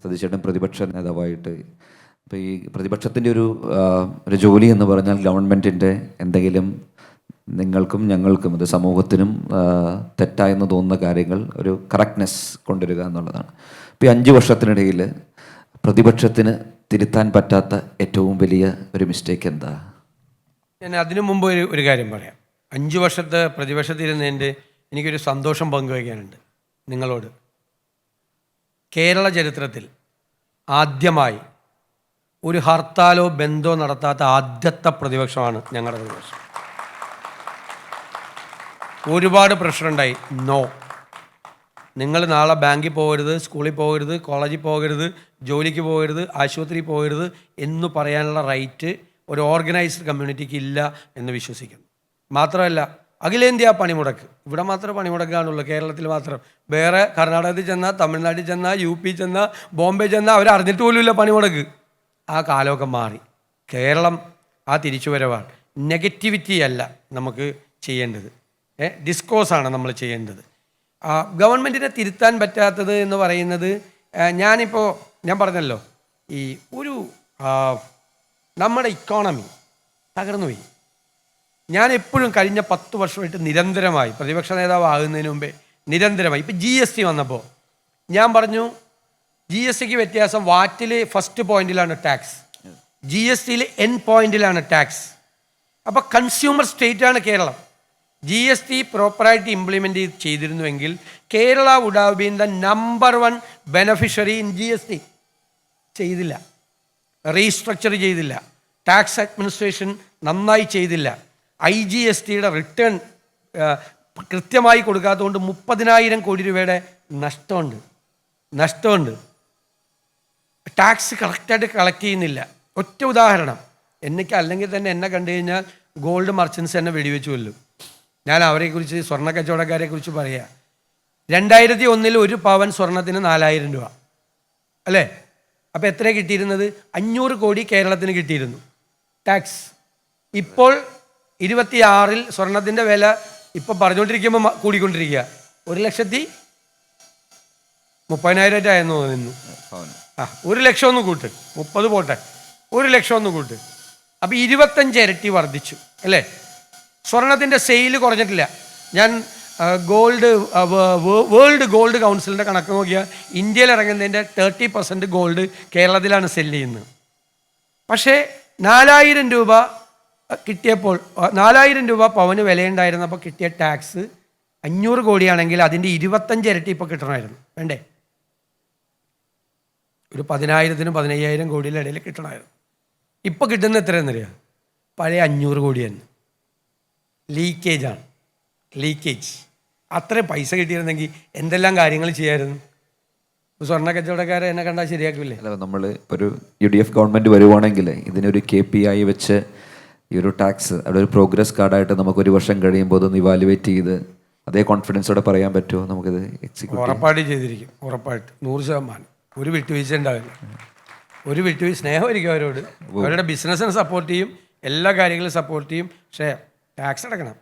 സതീശേട്ടൻ പ്രതിപക്ഷ നേതാവായിട്ട് ഇപ്പോൾ ഈ പ്രതിപക്ഷത്തിൻ്റെ ഒരു ജോലി എന്ന് പറഞ്ഞാൽ ഗവൺമെൻറ്റിൻ്റെ എന്തെങ്കിലും നിങ്ങൾക്കും ഞങ്ങൾക്കും ഇത് സമൂഹത്തിനും തെറ്റായെന്ന് തോന്നുന്ന കാര്യങ്ങൾ ഒരു കറക്റ്റ്നെസ് കൊണ്ടുവരിക എന്നുള്ളതാണ്. ഇപ്പോൾ ഈ 5 വർഷത്തിനിടയിൽ പ്രതിപക്ഷത്തിന് തിരുത്താൻ പറ്റാത്ത ഏറ്റവും വലിയ ഒരു മിസ്റ്റേക്ക് എന്താ? ഞാൻ അതിനു മുമ്പ് ഒരു കാര്യം പറയാം. 5 വർഷത്തെ പ്രതിപക്ഷത്തിരുന്നതിൻ്റെ എനിക്കൊരു സന്തോഷം പങ്കുവയ്ക്കാനുണ്ട് നിങ്ങളോട്. കേരള ചരിത്രത്തിൽ ആദ്യമായി ഒരു ഹർത്താലോ ബന്ധോ നടത്താത്ത ആദ്യത്തെ പ്രതിപക്ഷമാണ് ഞങ്ങളുടെ പ്രതിപക്ഷം. ഒരുപാട് പ്രശ്നമുണ്ടായി. നോ, നിങ്ങൾ നാളെ ബാങ്കിൽ പോകരുത്, സ്കൂളിൽ പോകരുത്, കോളേജിൽ പോകരുത്, ജോലിക്ക് പോകരുത്, ആശുപത്രിയിൽ പോകരുത് എന്ന് പറയാനുള്ള റൈറ്റ് ഒരു ഓർഗനൈസ്ഡ് കമ്മ്യൂണിറ്റിക്ക് ഇല്ല എന്ന് വിശ്വസിക്കുന്നു. മാത്രമല്ല അഖിലേന്ത്യാ പണിമുടക്ക് ഇവിടെ മാത്രമേ പണിമുടക്കാണുള്ളൂ, കേരളത്തിൽ മാത്രം. വേറെ കർണാടകത്തിൽ ചെന്നാൽ, തമിഴ്നാട്ടിൽ ചെന്നാൽ, UP ചെന്നാൽ, ബോംബെ ചെന്നാൽ അവർ അറിഞ്ഞിട്ട് പോലുമില്ല പണിമുടക്ക്. ആ കാലമൊക്കെ മാറി. കേരളം ആ തിരിച്ചുവരവാണ്. നെഗറ്റിവിറ്റി അല്ല നമുക്ക് ചെയ്യേണ്ടത്, ഡിസ്കോസാണ് നമ്മൾ ചെയ്യേണ്ടത്. ഗവൺമെൻറ്റിനെ തിരുത്താൻ പറ്റാത്തത് എന്ന് പറയുന്നത് ഞാൻ പറഞ്ഞല്ലോ, ഈ നമ്മുടെ ഇക്കോണമി തകർന്നുപോയി. ഞാൻ എപ്പോഴും കഴിഞ്ഞ 10 വർഷമായിട്ട് നിരന്തരമായി പ്രതിപക്ഷ നേതാവ് ആകുന്നതിന് മുമ്പേ നിരന്തരമായി ഇപ്പം GST വന്നപ്പോൾ ഞാൻ പറഞ്ഞു, GSTക്ക് വ്യത്യാസം. വാറ്റിൽ ഫസ്റ്റ് പോയിന്റിലാണ് ടാക്സ്, GSTയിൽ എൻ പോയിന്റിലാണ് ടാക്സ്. അപ്പോൾ കൺസ്യൂമർ സ്റ്റേറ്റാണ് കേരളം. GST പ്രോപ്പറായിട്ട് ഇംപ്ലിമെൻ്റ് ചെയ്തിരുന്നുവെങ്കിൽ Kerala would have been the number 1 beneficiary in GST. ചെയ്തില്ല, റീസ്ട്രക്ചർ ചെയ്തില്ല, ടാക്സ് അഡ്മിനിസ്ട്രേഷൻ നന്നായി ചെയ്തില്ല. IGSTയുടെ റിട്ടേൺ കൃത്യമായി കൊടുക്കാത്തതുകൊണ്ട് 30,000 കോടി രൂപയുടെ നഷ്ടമുണ്ട്. ടാക്സ് കറക്റ്റായിട്ട് കളക്ട് ചെയ്യുന്നില്ല. ഒറ്റ ഉദാഹരണം, അല്ലെങ്കിൽ തന്നെ എന്നെ കണ്ടു കഴിഞ്ഞാൽ ഗോൾഡ് മർച്ചൻസ് എന്നെ വെടിവെച്ച് കൊല്ലും. ഞാൻ അവരെക്കുറിച്ച്, സ്വർണ്ണ കച്ചവടക്കാരെ കുറിച്ച് പറയാം. 2001 1 പവൻ സ്വർണത്തിന് 4,000 രൂപ അല്ലേ? അപ്പോൾ എത്ര കിട്ടിയിരുന്നത്? 500 കോടി കേരളത്തിന് കിട്ടിയിരുന്നു ടാക്സ്. ഇപ്പോൾ 26-ൽ സ്വർണത്തിൻ്റെ വില ഇപ്പോൾ പറഞ്ഞുകൊണ്ടിരിക്കുമ്പോൾ കൂടിക്കൊണ്ടിരിക്കുക. 1,30,000 ആയെന്ന് തോന്നുന്നു. 1 ലക്ഷം ഒന്ന് കൂട്ട്, 30 പോട്ടെ, 1 ലക്ഷം ഒന്ന് കൂട്ട്. അപ്പോൾ 25 ഇരട്ടി വർദ്ധിച്ചു അല്ലേ? സ്വർണത്തിൻ്റെ സെയിൽ കുറഞ്ഞിട്ടില്ല. ഞാൻ വേൾഡ് ഗോൾഡ് കൗൺസിലിൻ്റെ കണക്ക് നോക്കിയാൽ ഇന്ത്യയിൽ ഇറങ്ങുന്നതിൻ്റെ 30% ഗോൾഡ് കേരളത്തിലാണ് സെല്ല് ചെയ്യുന്നത്. പക്ഷേ 4,000 രൂപ കിട്ടിയപ്പോൾ, 4,000 രൂപ പവന് വിലയുണ്ടായിരുന്നപ്പോൾ കിട്ടിയ ടാക്സ് 500 കോടിയാണെങ്കിൽ അതിൻ്റെ 25 ഇരട്ടി ഇപ്പോൾ കിട്ടണമായിരുന്നു. വേണ്ടേ? ഒരു 10,000-നും 15,000 കോടിയുടെ ഇടയിൽ കിട്ടണമായിരുന്നു. ഇപ്പോൾ കിട്ടുന്ന എത്രയെന്നറിയാം? പഴയ 500 കോടി തന്നെ. ലീക്കേജ്. അത്രയും പൈസ കിട്ടിയിരുന്നെങ്കിൽ എന്തെല്ലാം കാര്യങ്ങൾ ചെയ്യാമായിരുന്നു. സ്വർണ്ണ കച്ചവടക്കാരെ എന്നെ കണ്ടാൽ ശരിയാക്കില്ലേ? അല്ല, നമ്മൾ ഇപ്പോൾ ഒരു UDF ഗവൺമെൻറ് വരുവാണെങ്കിൽ ഇതിനൊരു KPI വെച്ച് ഈ ഒരു ടാക്സ് അവിടെ ഒരു പ്രോഗ്രസ് കാർഡായിട്ട് നമുക്ക് 1 വർഷം കഴിയുമ്പോൾ അതൊന്ന് ഇവാലുവേറ്റ് ചെയ്ത് അതേ കോൺഫിഡൻസോടെ പറയാൻ പറ്റുമോ നമുക്കിത് എക്സിക്യൂട്ട്? ഉറപ്പായിട്ട് ചെയ്തിരിക്കും, ഉറപ്പായിട്ട് 100%. ഒരു വിട്ടുവീഴ്ച ഉണ്ടാവില്ല. ഒരു വിട്ടുവീഴ്ച, സ്നേഹമായിരിക്കും അവരോട്, അവരുടെ ബിസിനസ്സിനെ സപ്പോർട്ട് ചെയ്യും, എല്ലാ കാര്യങ്ങളും സപ്പോർട്ട് ചെയ്യും. പക്ഷേ ടാക്സ് അടക്കണം.